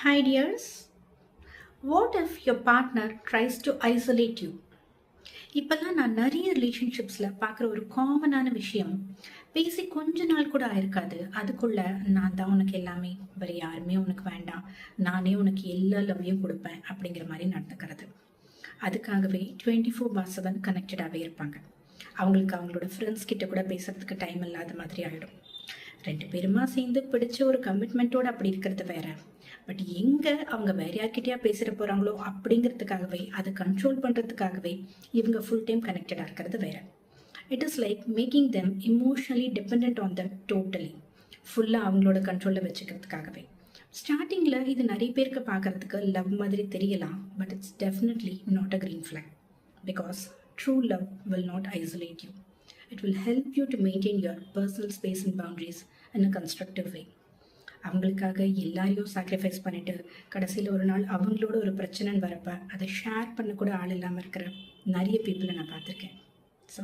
Hi dears, what if your partner tries to isolate you? இப்பெல்லாம் நான் நிறைய ரிலேஷன்ஷிப்ஸ்ல பார்க்குற ஒரு காமனான விஷயம், பேசி கொஞ்ச நாள் கூட ஆயிருக்காது அதுக்குள்ள நான் தான் உனக்கு எல்லாமே, வேற யாருமே உனக்கு வேண்டாம், நானே உனக்கு எல்லா லவ்வையும் கொடுப்பேன் அப்படிங்கிற மாதிரி நடந்துக்கிறது. அதுக்காகவே 24/7 கனெக்டடாகவே இருப்பாங்க. அவங்களுக்கு அவங்களோட ஃப்ரெண்ட்ஸ் கிட்ட கூட பேசுறதுக்கு டைம் இல்லாத மாதிரி ஆயிடும். ரெண்டு பேருமா சேர்ந்து பிடிச்ச ஒரு கமிட்மெண்ட்டோட அப்படி இருக்கிறது வேற. பட் எங்க அவங்க வேற யார்கிட்டயா பேசிட போறாங்களோ அப்படிங்கிறதுக்காகவே அதை கண்ட்ரோல் பண்றதுக்காகவே இவங்க ஃபுல் டைம் கனெக்டடா இருக்கிறது வேற. It is like making them emotionally depend on them totally, ஃபுல்லா அவங்களோட கண்ட்ரோல்ல வச்சுக்கிறதுக்காகவே. ஸ்டார்டிங்ல இது நிறைய பேருக்கு பார்க்கறதுக்கு லவ் மாதிரி தெரியலாம், but it's definitely not a green flag. Because true love will not isolate you. It will help you to maintain your personal space and boundaries in a constructive way. அவங்களுக்காக எல்லாரையும் சாக்ரிஃபைஸ் பண்ணிட்டு கடைசியில் ஒரு நாள் அவங்களோட ஒரு பிரச்சனைன்னு வரப்ப அதை ஷேர் பண்ண கூட ஆள் இல்லாமல் இருக்கிற நிறைய பீப்புளை நான் பார்த்துருக்கேன். ஸோ